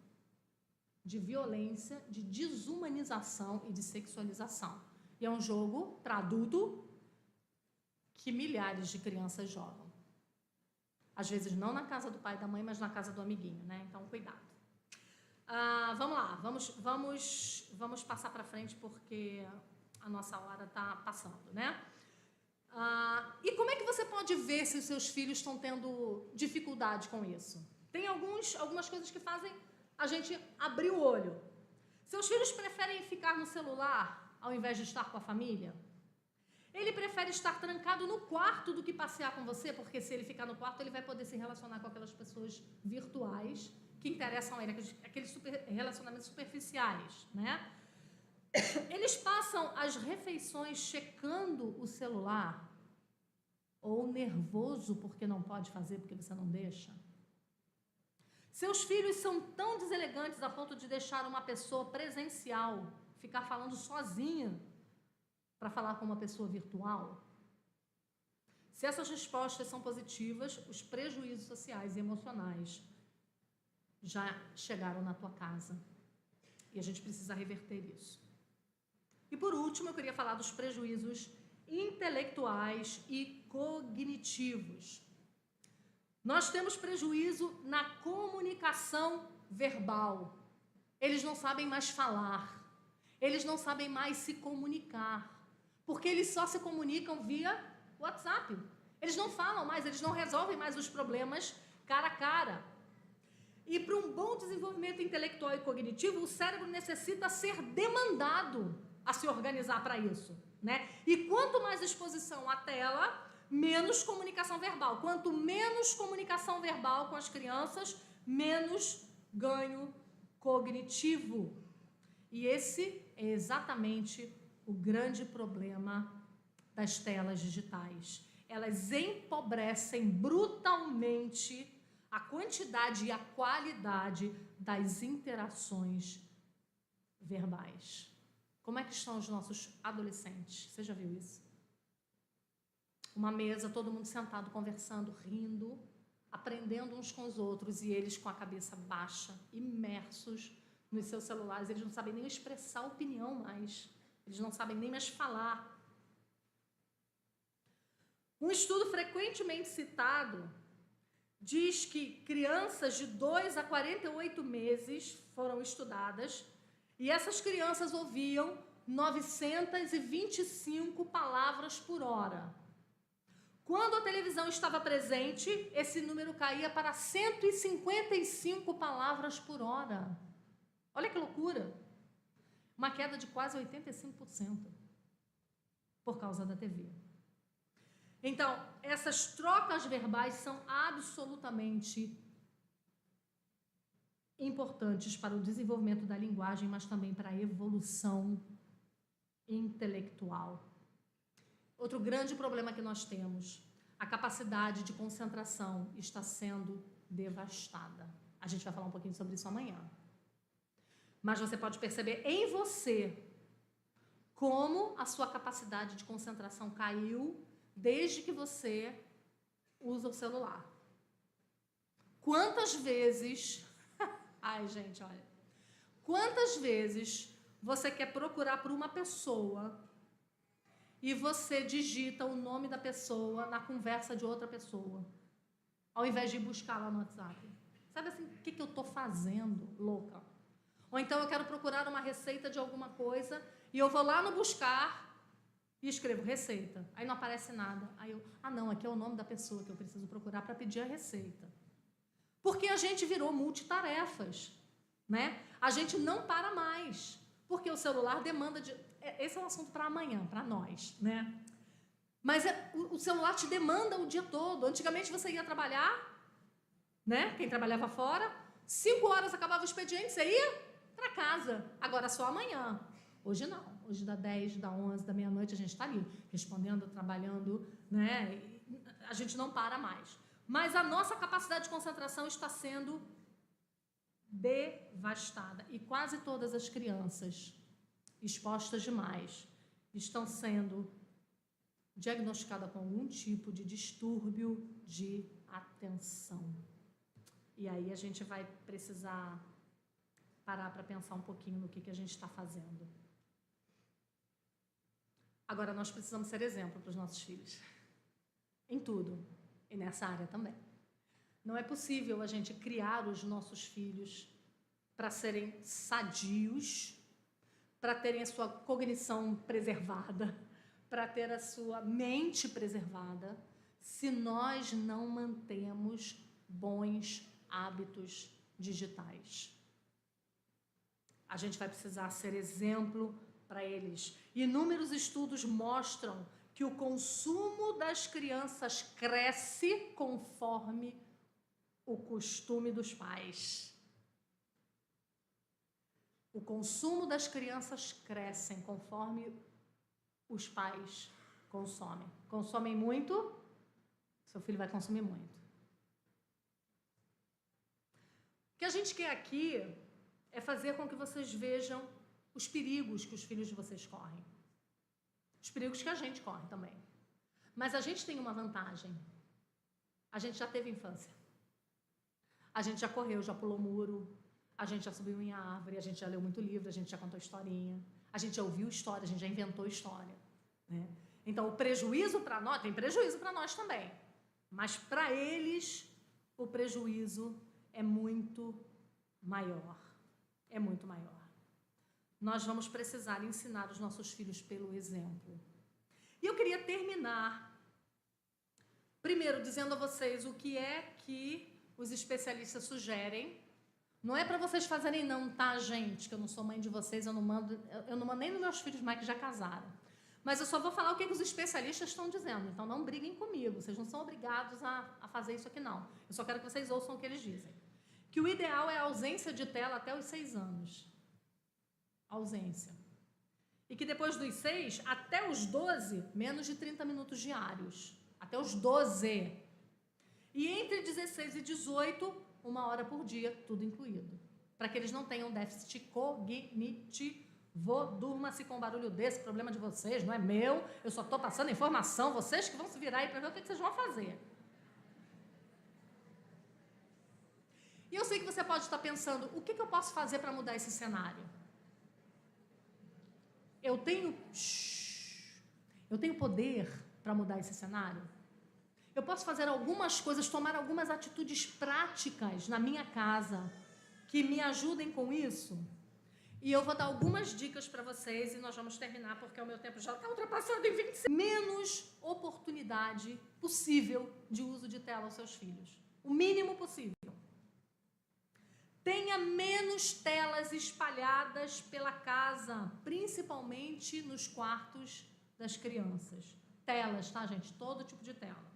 de violência, de desumanização e de sexualização. E é um jogo para adulto que milhares de crianças jogam. Às vezes não na casa do pai e da mãe, mas na casa do amiguinho, né? Então, cuidado. Vamos lá, vamos passar para frente porque a nossa hora está passando, né? E como é que você pode ver se os seus filhos estão tendo dificuldade com isso? Tem algumas coisas que fazem a gente abrir o olho. Seus filhos preferem ficar no celular ao invés de estar com a família? Ele prefere estar trancado no quarto do que passear com você, porque se ele ficar no quarto, ele vai poder se relacionar com aquelas pessoas virtuais que interessam a ele, aqueles relacionamentos superficiais, né? Eles passam as refeições checando o celular ou nervoso porque não pode fazer, porque você não deixa? Seus filhos são tão deselegantes a ponto de deixar uma pessoa presencial ficar falando sozinha para falar com uma pessoa virtual? Se essas respostas são positivas, os prejuízos sociais e emocionais já chegaram na tua casa. E a gente precisa reverter isso. E por último, eu queria falar dos prejuízos intelectuais e cognitivos. Nós temos prejuízo na comunicação verbal. Eles não sabem mais falar. Eles não sabem mais se comunicar. Porque eles só se comunicam via WhatsApp. Eles não falam mais, eles não resolvem mais os problemas cara a cara. E para um bom desenvolvimento intelectual e cognitivo, o cérebro necessita ser demandado a se organizar para isso, né? E quanto mais exposição à tela, menos comunicação verbal. Quanto menos comunicação verbal com as crianças, menos ganho cognitivo. E esse é exatamente o grande problema das telas digitais. Elas empobrecem brutalmente a quantidade e a qualidade das interações verbais. Como é que estão os nossos adolescentes? Você já viu isso? Uma mesa, todo mundo sentado, conversando, rindo, aprendendo uns com os outros, e eles com a cabeça baixa, imersos nos seus celulares. Eles não sabem nem expressar opinião mais. Eles não sabem nem mais falar. Um estudo frequentemente citado diz que crianças de 2 a 48 meses foram estudadas e essas crianças ouviam 925 palavras por hora. Quando a televisão estava presente, esse número caía para 155 palavras por hora. Olha que loucura! Uma queda de quase 85% por causa da TV. Então, essas trocas verbais são absolutamente importantes para o desenvolvimento da linguagem, mas também para a evolução intelectual. Outro grande problema que nós temos, a capacidade de concentração está sendo devastada. A gente vai falar um pouquinho sobre isso amanhã. Mas você pode perceber em você como a sua capacidade de concentração caiu desde que você usa o celular. Quantas vezes... Ai, gente, olha. Quantas vezes você quer procurar por uma pessoa e você digita o nome da pessoa na conversa de outra pessoa, ao invés de buscar lá no WhatsApp? Sabe assim, o que eu estou fazendo, louca? Ou então eu quero procurar uma receita de alguma coisa e eu vou lá no buscar e escrevo receita. Aí não aparece nada. Aí eu, não, aqui é o nome da pessoa que eu preciso procurar para pedir a receita. Porque a gente virou multitarefas, né? A gente não para mais, porque o celular demanda de... Esse é um assunto para amanhã, para nós, né? Mas o celular te demanda o dia todo. Antigamente você ia trabalhar, né? Quem trabalhava fora, 5 horas acabava o expediente, você ia para casa. Agora só amanhã. Hoje não. Hoje dá 10, dá 11, da meia-noite, a gente está ali, respondendo, trabalhando, né? A gente não para mais. Mas a nossa capacidade de concentração está sendo devastada. E quase todas as crianças expostas demais estão sendo diagnosticadas com algum tipo de distúrbio de atenção. E aí a gente vai precisar parar para pensar um pouquinho no que a gente está fazendo. Agora, nós precisamos ser exemplo para os nossos filhos. Em tudo. E nessa área também. Não é possível a gente criar os nossos filhos para serem sadios, para terem a sua cognição preservada, para ter a sua mente preservada, se nós não mantemos bons hábitos digitais. A gente vai precisar ser exemplo para eles. Inúmeros estudos mostram que o consumo das crianças cresce conforme o costume dos pais. O consumo das crianças cresce conforme os pais consomem. Consomem muito, seu filho vai consumir muito. O que a gente quer aqui é fazer com que vocês vejam os perigos que os filhos de vocês correm. Os perigos que a gente corre também. Mas a gente tem uma vantagem. A gente já teve infância. A gente já correu, já pulou muro, a gente já subiu em árvore, a gente já leu muito livro, a gente já contou historinha, a gente já ouviu história, a gente já inventou história, né? Então, o prejuízo para nós, tem prejuízo para nós também, mas para eles o prejuízo é muito maior. É muito maior. Nós vamos precisar ensinar os nossos filhos pelo exemplo. E eu queria terminar, primeiro, dizendo a vocês o que é que os especialistas sugerem. Não é para vocês fazerem não, tá, gente? Que eu não sou mãe de vocês, eu não mando nem nos meus filhos mais que já casaram. Mas eu só vou falar o que os especialistas estão dizendo. Então, não briguem comigo. Vocês não são obrigados a fazer isso aqui, não. Eu só quero que vocês ouçam o que eles dizem. Que o ideal é a ausência de tela até os 6 anos. Ausência. E que depois dos 6, até os 12, menos de 30 minutos diários. Até os 12. E entre 16 e 18, 1 hora por dia, tudo incluído. Para que eles não tenham déficit cognitivo. Durma-se com um barulho desse, problema de vocês, não é meu. Eu só estou passando informação, vocês que vão se virar aí para ver o que vocês vão fazer. E eu sei que você pode estar pensando, o que eu posso fazer para mudar esse cenário? Eu tenho poder para mudar esse cenário? Eu posso fazer algumas coisas, tomar algumas atitudes práticas na minha casa que me ajudem com isso. E eu vou dar algumas dicas para vocês e nós vamos terminar porque o meu tempo já está ultrapassado em 25. Menos oportunidade possível de uso de tela aos seus filhos. O mínimo possível. Tenha menos telas espalhadas pela casa, principalmente nos quartos das crianças. Telas, tá, gente? Todo tipo de tela.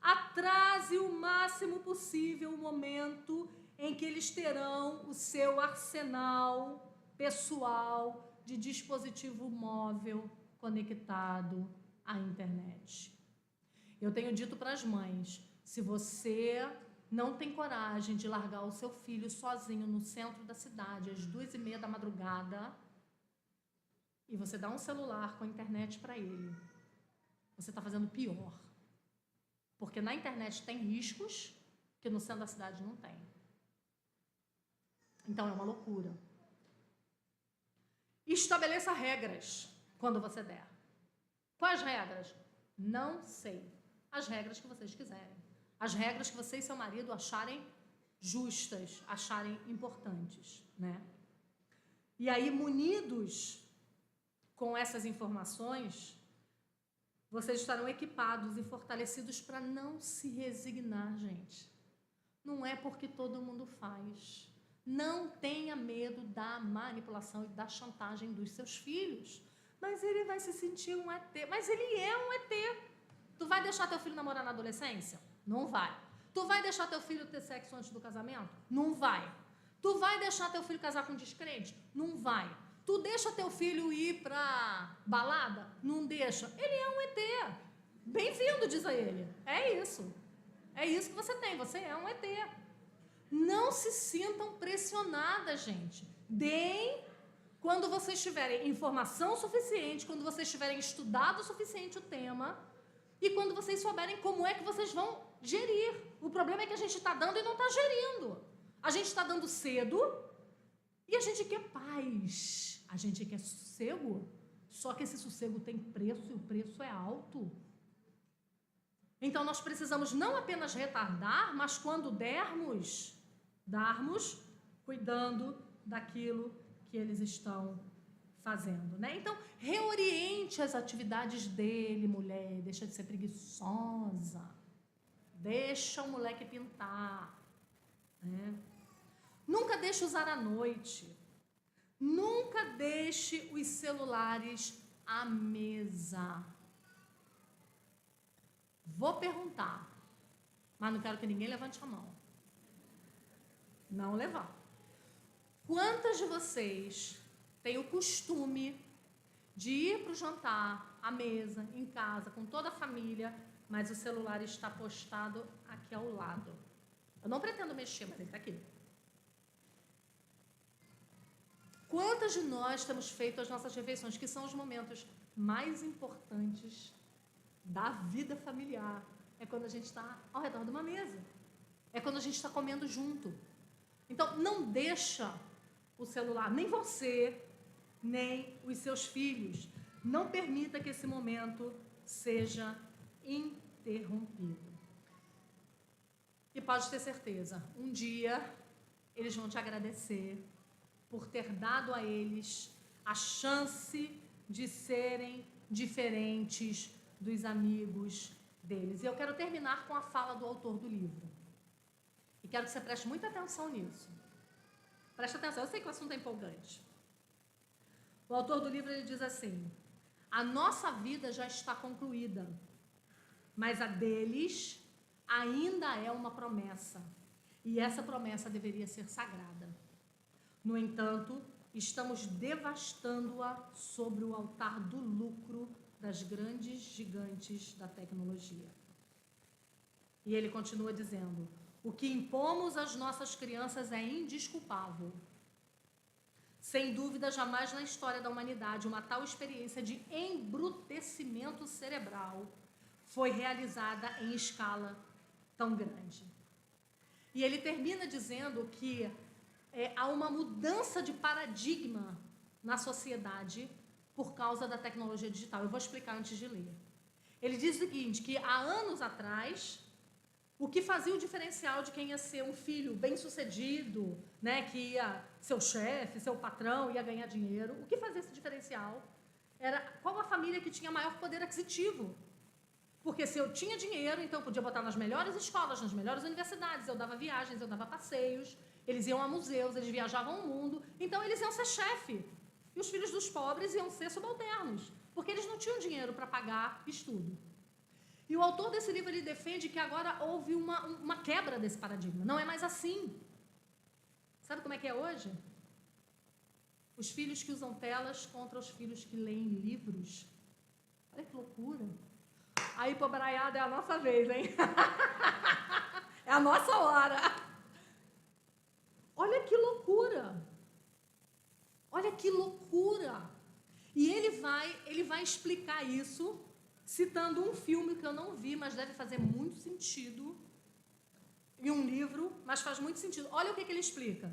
Atrase o máximo possível o momento em que eles terão o seu arsenal pessoal de dispositivo móvel conectado à internet. Eu tenho dito para as mães, se você não tem coragem de largar o seu filho sozinho no centro da cidade às 2h30 da madrugada e você dá um celular com a internet para ele, você está fazendo pior. Porque na internet tem riscos que no centro da cidade não tem. Então é uma loucura. Estabeleça regras quando você der. Quais regras? Não sei. As regras que vocês quiserem. As regras que você e seu marido acharem justas, acharem importantes, né? E aí, munidos com essas informações, vocês estarão equipados e fortalecidos para não se resignar, gente. Não é porque todo mundo faz. Não tenha medo da manipulação e da chantagem dos seus filhos. Mas ele vai se sentir um ET. Mas ele é um ET. Tu vai deixar teu filho namorar na adolescência? Não vai. Tu vai deixar teu filho ter sexo antes do casamento? Não vai. Tu vai deixar teu filho casar com descrente? Não vai. Tu deixa teu filho ir pra balada? Não deixa. Ele é um ET. Bem-vindo, diz a ele. É isso. É isso que você tem. Você é um ET. Não se sintam pressionadas, gente. Deem quando vocês tiverem informação suficiente, quando vocês tiverem estudado o suficiente o tema e quando vocês souberem como é que vocês vão gerir. O problema é que a gente está dando e não está gerindo. A gente está dando cedo e a gente quer paz. A gente quer sossego. Só que esse sossego tem preço e o preço é alto. Então nós precisamos não apenas retardar, mas quando darmos cuidando daquilo que eles estão fazendo, né? Então, reoriente as atividades dele, mulher, deixa de ser preguiçosa, deixa o moleque pintar, né? Nunca deixe usar à noite, nunca deixe os celulares à mesa. Vou perguntar, mas não quero que ninguém levante a mão. Não levar. Quantas de vocês têm o costume de ir para o jantar, à mesa, em casa, com toda a família, mas o celular está postado aqui ao lado? Eu não pretendo mexer, mas ele está aqui. Quantas de nós temos feito as nossas refeições, que são os momentos mais importantes da vida familiar? É quando a gente está ao redor de uma mesa. É quando a gente está comendo junto. Então, não deixa o celular, nem você, nem os seus filhos. Não permita que esse momento seja interrompido. E pode ter certeza, um dia eles vão te agradecer por ter dado a eles a chance de serem diferentes dos amigos deles. E eu quero terminar com a fala do autor do livro. E quero que você preste muita atenção nisso. Preste atenção, eu sei que o assunto é empolgante. O autor do livro ele diz assim: a nossa vida já está concluída, mas a deles ainda é uma promessa. E essa promessa deveria ser sagrada. No entanto, estamos devastando-a sobre o altar do lucro das grandes gigantes da tecnologia. E ele continua dizendo: o que impomos às nossas crianças é indesculpável. Sem dúvida, jamais na história da humanidade uma tal experiência de embrutecimento cerebral foi realizada em escala tão grande. E ele termina dizendo que há uma mudança de paradigma na sociedade por causa da tecnologia digital. Eu vou explicar antes de ler. Ele diz o seguinte, que há anos atrás, o que fazia o diferencial de quem ia ser um filho bem-sucedido, né, que ia ser o chefe, ser o patrão, ia ganhar dinheiro, o que fazia esse diferencial era qual a família que tinha maior poder aquisitivo. Porque se eu tinha dinheiro, então eu podia botar nas melhores escolas, nas melhores universidades, eu dava viagens, eu dava passeios, eles iam a museus, eles viajavam o mundo, então eles iam ser chefe. E os filhos dos pobres iam ser subalternos, porque eles não tinham dinheiro para pagar estudo. E o autor desse livro, ele defende que agora houve uma quebra desse paradigma. Não é mais assim. Sabe como é que é hoje? Os filhos que usam telas contra os filhos que leem livros. Olha que loucura. Aí, pobraiada, é a nossa vez, hein? É a nossa hora. Olha que loucura. Olha que loucura. E ele vai explicar isso citando um filme que eu não vi, mas deve fazer muito sentido, e um livro, mas faz muito sentido. Olha o que ele explica.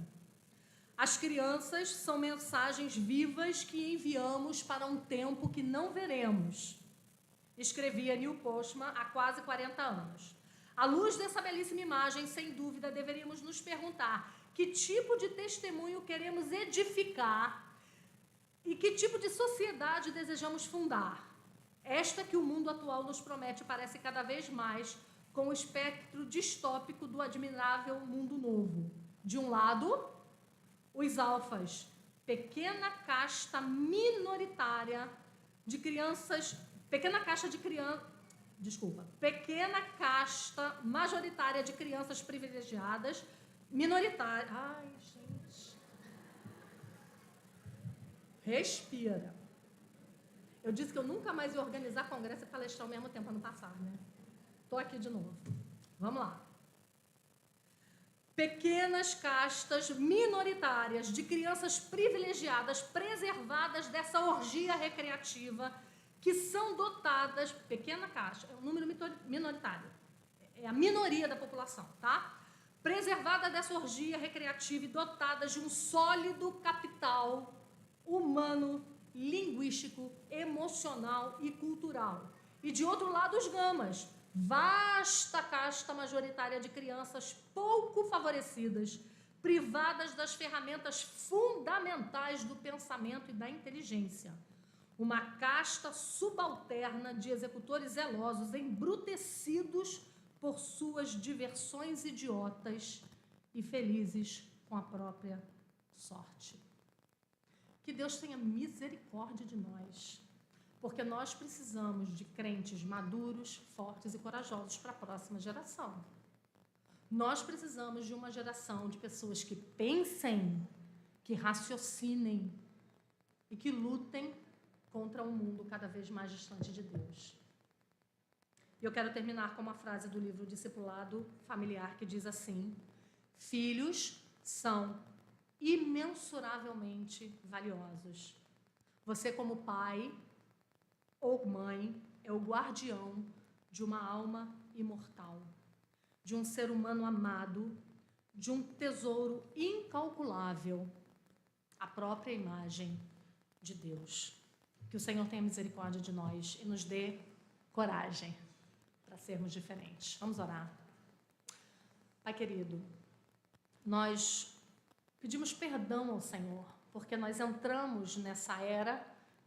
As crianças são mensagens vivas que enviamos para um tempo que não veremos, escrevia Neil Postman há quase 40 anos. À luz dessa belíssima imagem, sem dúvida, deveríamos nos perguntar que tipo de testemunho queremos edificar e que tipo de sociedade desejamos fundar. Esta que o mundo atual nos promete parece cada vez mais com o espectro distópico do admirável mundo novo. De um lado, os alfas, pequena casta minoritária de crianças, pequena casta majoritária de crianças privilegiadas, minoritária. Ai, gente. Respira. Eu disse que eu nunca mais ia organizar congresso e palestrar ao mesmo tempo ano passado, né? Estou aqui de novo. Vamos lá. Pequenas castas minoritárias de crianças privilegiadas, preservadas dessa orgia recreativa, que são dotadas, pequena casta, é um número minoritário, é a minoria da população, tá? Preservada dessa orgia recreativa e dotadas de um sólido capital humano, linguístico, emocional e cultural. E de outro lado, os gamas, vasta casta majoritária de crianças pouco favorecidas, privadas das ferramentas fundamentais do pensamento e da inteligência. Uma casta subalterna de executores zelosos, embrutecidos por suas diversões idiotas e felizes com a própria sorte. Que Deus tenha misericórdia de nós, porque nós precisamos de crentes maduros, fortes e corajosos para a próxima geração. Nós precisamos de uma geração de pessoas que pensem, que raciocinem e que lutem contra um mundo cada vez mais distante de Deus. E eu quero terminar com uma frase do livro Discipulado Familiar que diz assim: filhos são imensuravelmente valiosos. Você, como pai ou mãe, é o guardião de uma alma imortal, de um ser humano amado, de um tesouro incalculável, a própria imagem de Deus. Que o Senhor tenha misericórdia de nós e nos dê coragem para sermos diferentes. Vamos orar. Pai querido, nós pedimos perdão ao Senhor, porque nós entramos nessa era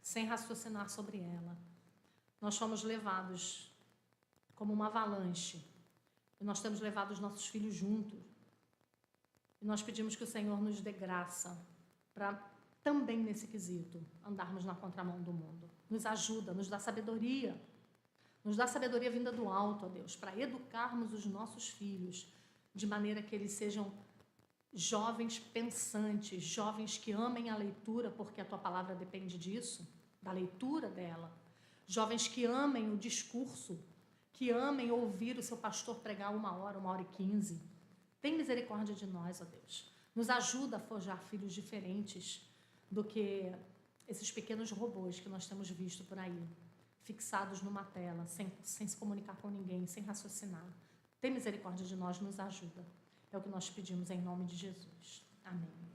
sem raciocinar sobre ela. Nós fomos levados como uma avalanche, e nós temos levado os nossos filhos junto. E nós pedimos que o Senhor nos dê graça para também nesse quesito andarmos na contramão do mundo. Nos ajuda, nos dá sabedoria vinda do alto, ó Deus, para educarmos os nossos filhos de maneira que eles sejam jovens pensantes, jovens que amem a leitura, porque a tua palavra depende disso, da leitura dela. Jovens que amem o discurso, que amem ouvir o seu pastor pregar 1h15. Tem misericórdia de nós, ó Deus. Nos ajuda a forjar filhos diferentes do que esses pequenos robôs que nós temos visto por aí, fixados numa tela, sem se comunicar com ninguém, sem raciocinar. Tem misericórdia de nós, nos ajuda. É o que nós pedimos em nome de Jesus. Amém.